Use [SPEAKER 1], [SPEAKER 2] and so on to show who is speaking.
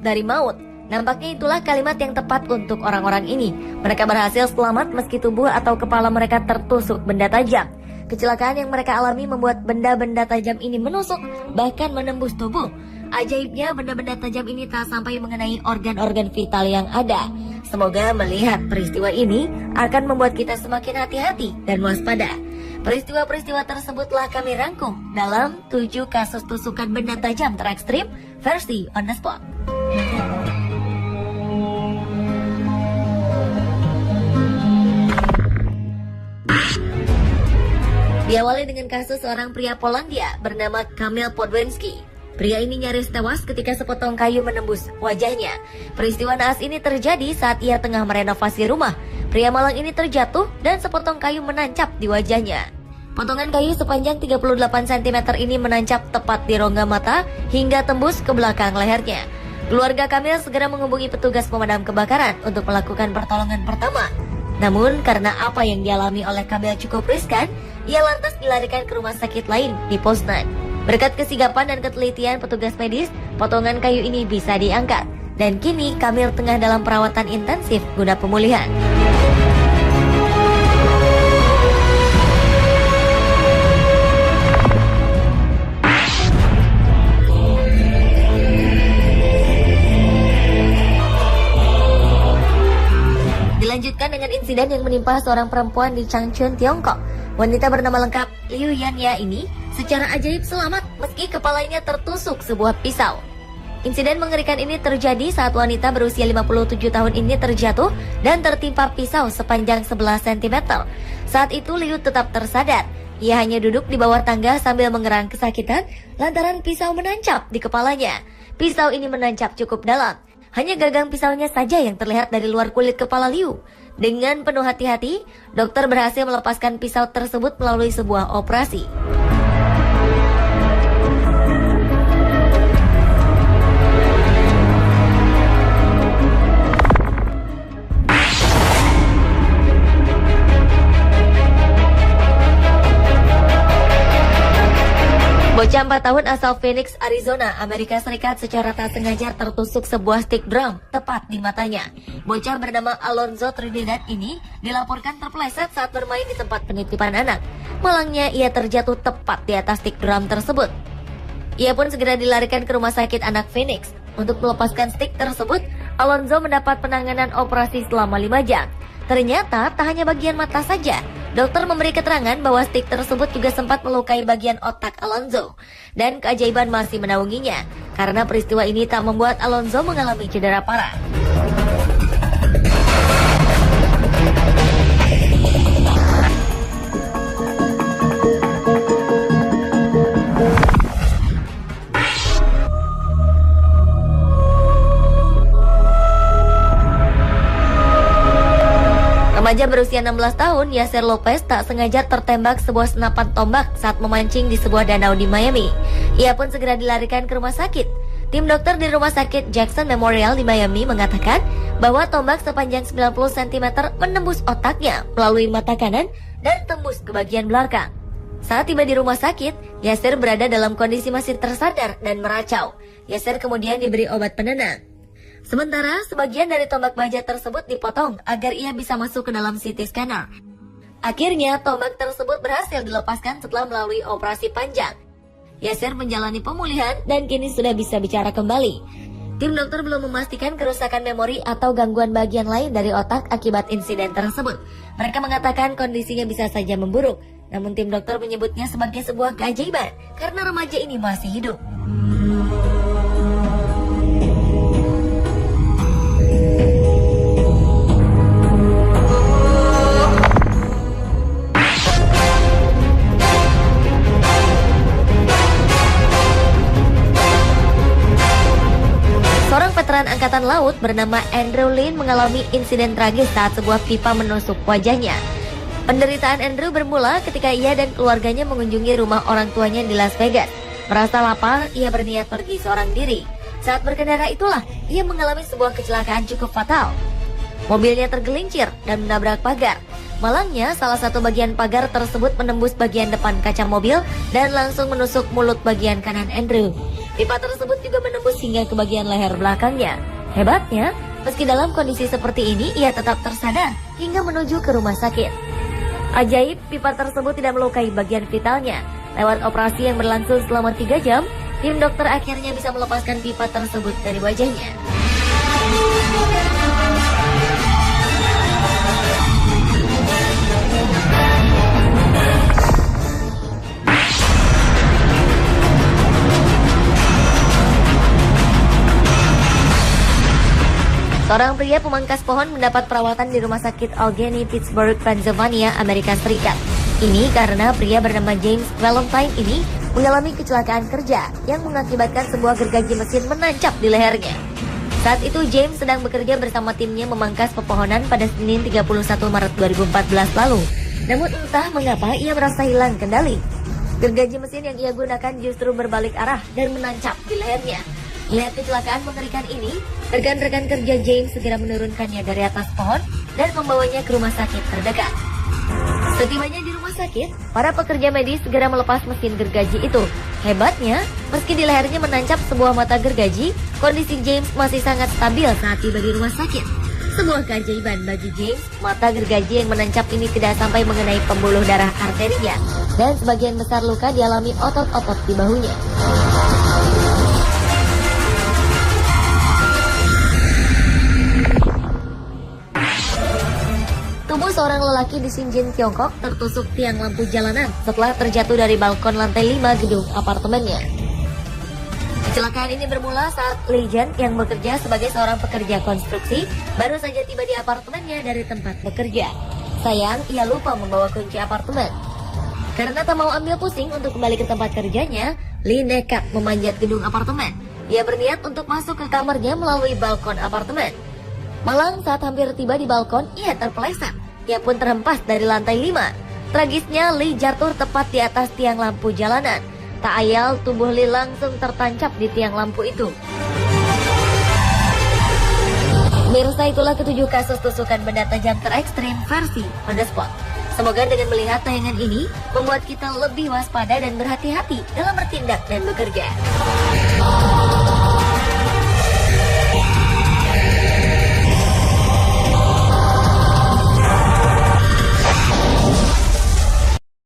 [SPEAKER 1] dari maut. Nampaknya itulah kalimat yang tepat untuk orang-orang ini. Mereka berhasil selamat meski tubuh atau kepala mereka tertusuk benda tajam. Kecelakaan yang mereka alami membuat benda-benda tajam ini menusuk, bahkan menembus tubuh. Ajaibnya benda-benda tajam ini tak sampai mengenai organ-organ vital yang ada. Semoga melihat peristiwa ini akan membuat kita semakin hati-hati dan waspada. Peristiwa-peristiwa tersebutlah kami rangkum dalam 7 kasus tusukan benda tajam terekstrim versi On The Spot. Diawali dengan kasus seorang pria Polandia bernama Kamil Podwenski. Pria ini nyaris tewas ketika sepotong kayu menembus wajahnya. Peristiwa naas ini terjadi saat ia tengah merenovasi rumah. Pria malang ini terjatuh dan sepotong kayu menancap di wajahnya. Potongan kayu sepanjang 38 cm ini menancap tepat di rongga mata hingga tembus ke belakang lehernya. Keluarga Kamil segera menghubungi petugas pemadam kebakaran untuk melakukan pertolongan pertama. Namun karena apa yang dialami oleh Kamil cukup riskan, ia lantas dilarikan ke rumah sakit lain di Poznan. Berkat kesigapan dan ketelitian petugas medis, potongan kayu ini bisa diangkat. Dan kini Kamil tengah dalam perawatan intensif guna pemulihan. Dilanjutkan dengan insiden yang menimpa seorang perempuan di Changchun, Tiongkok. Wanita bernama lengkap Liu Yanya ini secara ajaib selamat meski kepalanya tertusuk sebuah pisau. Insiden mengerikan ini terjadi saat wanita berusia 57 tahun ini terjatuh dan tertimpa pisau sepanjang 11 cm. Saat itu Liu tetap tersadar. Ia hanya duduk di bawah tangga sambil mengerang kesakitan lantaran pisau menancap di kepalanya. Pisau ini menancap cukup dalam. Hanya gagang pisaunya saja yang terlihat dari luar kulit kepala Liu. Dengan penuh hati-hati, dokter berhasil melepaskan pisau tersebut melalui sebuah operasi. Bocah 4 tahun asal Phoenix, Arizona, Amerika Serikat secara tak sengaja tertusuk sebuah stick drum tepat di matanya. Bocah bernama Alonzo Trinidad ini dilaporkan terpeleset saat bermain di tempat penitipan anak. Malangnya ia terjatuh tepat di atas stick drum tersebut. Ia pun segera dilarikan ke rumah sakit anak Phoenix. Untuk melepaskan stick tersebut, Alonzo mendapat penanganan operasi selama 5 jam. Ternyata tak hanya bagian mata saja. Dokter memberi keterangan bahwa stick tersebut juga sempat melukai bagian otak Alonzo. Dan keajaiban masih menaunginya, karena peristiwa ini tak membuat Alonzo mengalami cedera parah. Remaja berusia 16 tahun, Yasser Lopez tak sengaja tertembak sebuah senapan tombak saat memancing di sebuah danau di Miami. Ia pun segera dilarikan ke rumah sakit. Tim dokter di rumah sakit Jackson Memorial di Miami mengatakan bahwa tombak sepanjang 90 cm menembus otaknya melalui mata kanan dan tembus ke bagian belakang. Saat tiba di rumah sakit, Yasser berada dalam kondisi masih tersadar dan meracau. Yasser kemudian diberi obat penenang. Sementara sebagian dari tombak baja tersebut dipotong agar ia bisa masuk ke dalam CT scanner. Akhirnya tombak tersebut berhasil dilepaskan setelah melalui operasi panjang. Yasser menjalani pemulihan dan kini sudah bisa bicara kembali. Tim dokter belum memastikan kerusakan memori atau gangguan bagian lain dari otak akibat insiden tersebut. Mereka mengatakan kondisinya bisa saja memburuk, namun tim dokter menyebutnya sebagai sebuah keajaiban karena remaja ini masih hidup. Seorang veteran angkatan laut bernama Andrew Lin mengalami insiden tragis saat sebuah pipa menusuk wajahnya. Penderitaan Andrew bermula ketika ia dan keluarganya mengunjungi rumah orang tuanya di Las Vegas. Merasa lapar, ia berniat pergi seorang diri. Saat berkendara itulah, ia mengalami sebuah kecelakaan cukup fatal. Mobilnya tergelincir dan menabrak pagar. Malangnya, salah satu bagian pagar tersebut menembus bagian depan kaca mobil dan langsung menusuk mulut bagian kanan Andrew. Pipa tersebut juga menembus hingga ke bagian leher belakangnya. Hebatnya, meski dalam kondisi seperti ini, ia tetap tersadar hingga menuju ke rumah sakit. Ajaib, pipa tersebut tidak melukai bagian vitalnya. Lewat operasi yang berlangsung selama 3 jam, tim dokter akhirnya bisa melepaskan pipa tersebut dari wajahnya. Seorang pria pemangkas pohon mendapat perawatan di Rumah Sakit Allegheny, Pittsburgh, Pennsylvania, Amerika Serikat. Ini karena pria bernama James Valentine ini mengalami kecelakaan kerja yang mengakibatkan sebuah gergaji mesin menancap di lehernya. Saat itu James sedang bekerja bersama timnya memangkas pepohonan pada Senin 31 Maret 2014 lalu. Namun entah mengapa ia merasa hilang kendali. Gergaji mesin yang ia gunakan justru berbalik arah dan menancap di lehernya. Melihat kecelakaan mengerikan ini, rekan-rekan kerja James segera menurunkannya dari atas pohon dan membawanya ke rumah sakit terdekat. Setibanya di rumah sakit, para pekerja medis segera melepas mesin gergaji itu. Hebatnya, meski di lehernya menancap sebuah mata gergaji, kondisi James masih sangat stabil saat tiba di rumah sakit. Sebuah keajaiban bagi James, mata gergaji yang menancap ini tidak sampai mengenai pembuluh darah arterinya, dan sebagian besar luka dialami otot-otot di bahunya. Tubuh seorang lelaki di Shenzhen, Tiongkok tertusuk tiang lampu jalanan setelah terjatuh dari balkon lantai 5 gedung apartemennya. Kecelakaan ini bermula saat Legend yang bekerja sebagai seorang pekerja konstruksi baru saja tiba di apartemennya dari tempat bekerja. Sayang, ia lupa membawa kunci apartemen. Karena tak mau ambil pusing untuk kembali ke tempat kerjanya, Lee nekat memanjat gedung apartemen. Ia berniat untuk masuk ke kamarnya melalui balkon apartemen. Malang saat hampir tiba di balkon, ia terpeleset. Ia pun terhempas dari lantai 5. Tragisnya, Lee jatuh tepat di atas tiang lampu jalanan. Tak ayal, tubuh Lee langsung tertancap di tiang lampu itu. Pemirsa, itulah ketujuh kasus tusukan benda tajam terekstrim versi On The Spot. Semoga dengan melihat tayangan ini, membuat kita lebih waspada dan berhati-hati dalam bertindak dan bekerja.